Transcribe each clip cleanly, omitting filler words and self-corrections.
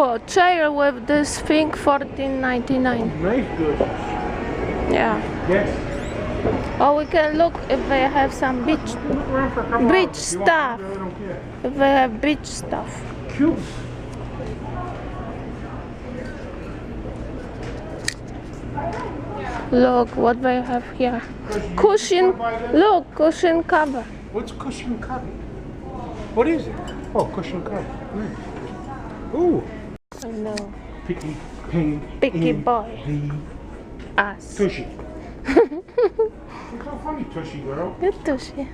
Oh, chair with this thing, $14.99. Nice good. Yeah. Yes. Or we can look if they have some beach stuff. If they have beach stuff. Cubes. Look what they have here. Cushion. Look, cushion cover. What's cushion cover? What is it? Oh, cushion cover. Nice. Ooh. I know. Picky pain. Picky boy. The Us. tushy. Look how funny, tushy girl. Good tushy.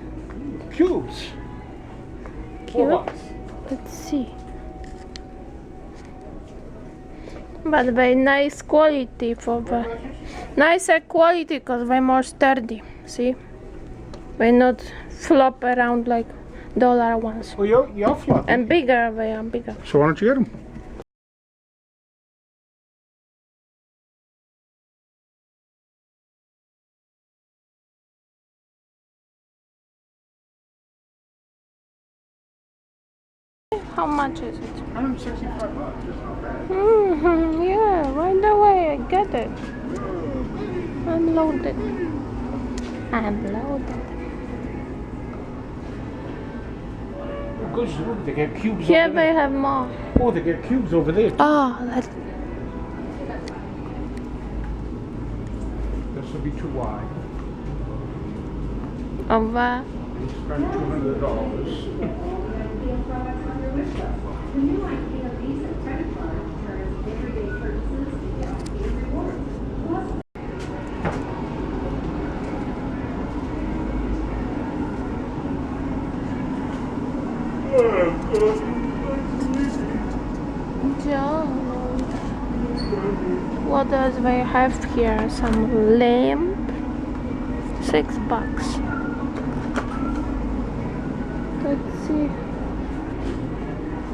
Cubes. Cute. Let's see. But very nice quality for the nicer quality because they're more sturdy. See, they not flop around like dollar ones. Well, you're floppy. And bigger, they are bigger. So why don't you get them? How much is it? $165. Yeah, right away I get it. I'm loaded. I'm loaded. Good, look, they get cubes Here over they there. have more. Oh, they get cubes over there. Oh, let's. This will be too wide. Over. You spend $200. The new IKEA Visa credit card turns everyday purchases into rewards. Plus, John. What does they have here? Some lamp. $6. Let's see.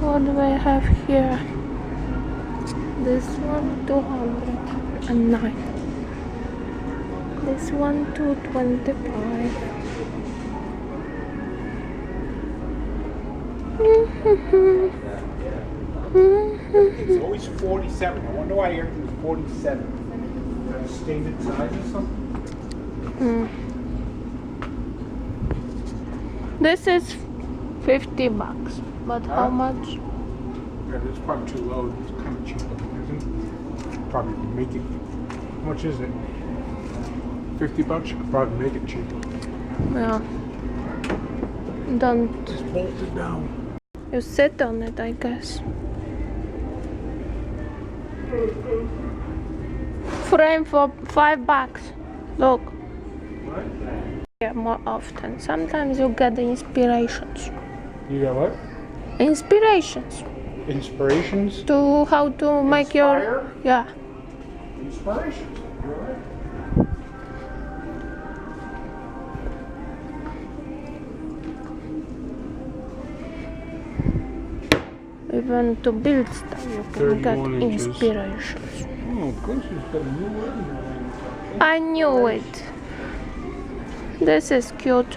What do I have here? This one 209. This one 225. It's always 47. I wonder why everything's 47. Is that a standard size or something? This is $50. But how much? Yeah, it's probably too low. It's kind of cheap, isn't it? Probably make it. How much is it? $50? You could probably make it cheaper. Yeah. Don't. Just bolt it down. You sit on it, I guess. Frame for $5. Look. What? Yeah, more often. Sometimes you get the inspirations. You got what? Inspirations Inspirations? to how to make your Inspire? Inspirations. You're right. even to build stuff you can get 31 inches. inspirations. Oh, of course, it's got a new word. I knew it. This is cute.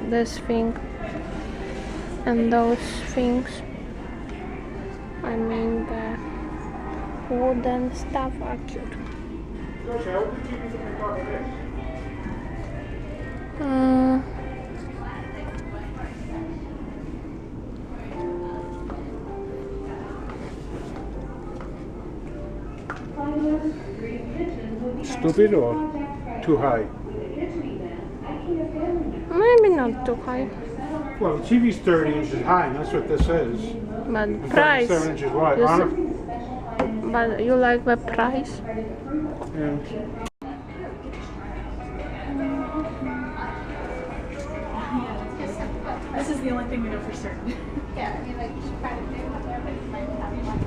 This thing and those things. I mean the wooden stuff are cute. Josh, how did you even think of this? Stupid or too high? Maybe not too high, Well, the TV's 30 inches high, and that's what this is. but And price. 7 inches wide. You Honor? But you like the price? Yeah. This is the only thing we know for certain. yeah, I mean, like, you should try to do whatever you might have one.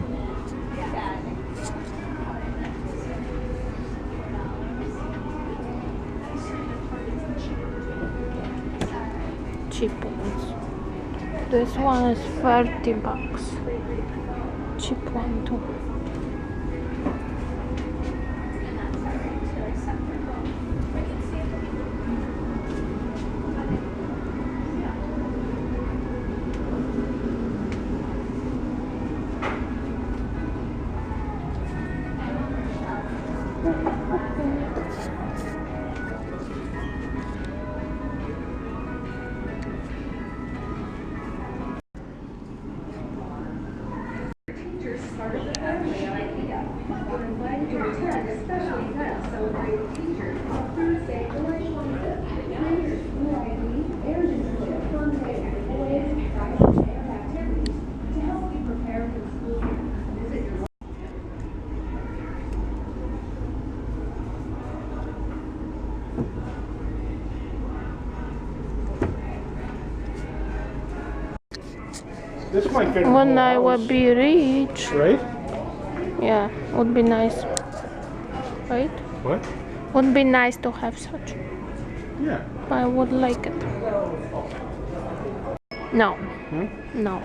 Yeah. Cheap ones. This one is $30. Cheap one too. This might fit in the When whole I will house, be rich. right? Yeah, would be nice. Right? What? Would be nice to have such. Yeah. I would like it. No. Hmm? No.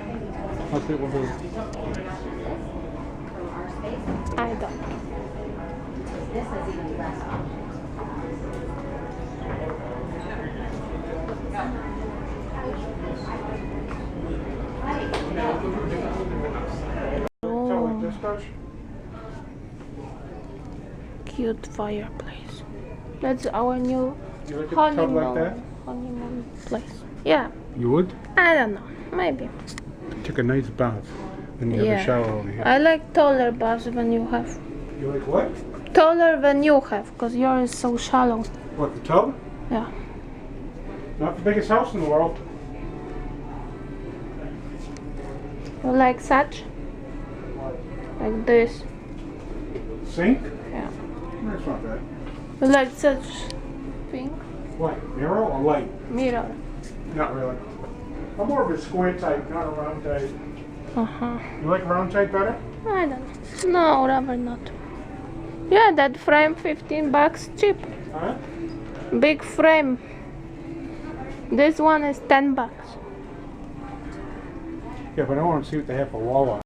I'll see what we'll do. I don't. This has even less options. Tell like this does. Cute fireplace. That's our new You like a tub like that? honeymoon place. Yeah. You would? I don't know. Maybe. Take a nice bath. Then you have Yeah. a shower over here. I like taller baths than you have. You like what? Taller than you have, because yours is so shallow. What, the tub? Yeah. Not the biggest house in the world. You like such? Like this. Sink? Yeah. That's not bad. You like such thing? What, mirror or light? Mirror. Not really. I'm more of a square type, not a round type. Uh-huh. You like round type better? I don't know. No, rather not. Yeah, that frame $15 cheap. Huh? Big frame. This one is $10. Yeah, but I want to see what they have for Wawa.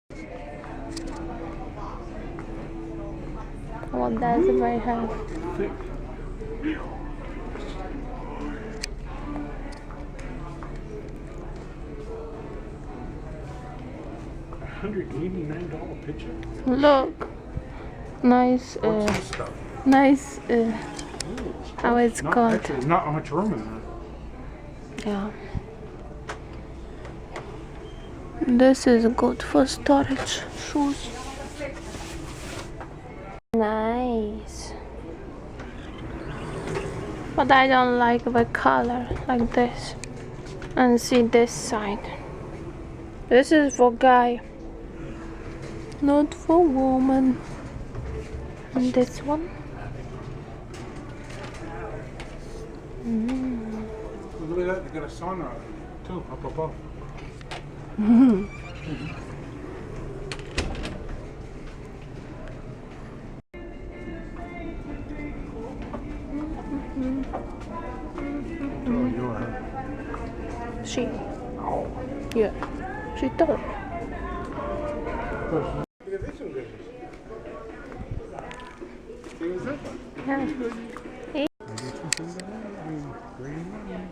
What does they have? $189 picture? Look. Nice, What's this stuff? nice, how it's Not, called. actually, there's not much room in there. Yeah. This is good for storage shoes. Nice. But I don't like the color like this. And see this side. This is for guy, not for woman. And this one. Look at that, they got a sauna too, up above. Oh, you are. She. Yeah. She told. Look at this one, goodness. See what's that one? Yeah.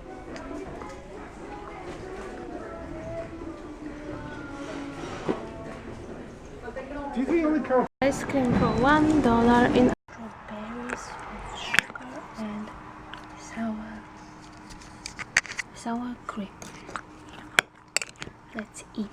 Do you think you only count? Ice cream for $1 in strawberries with sugar and sour cream. Let's eat.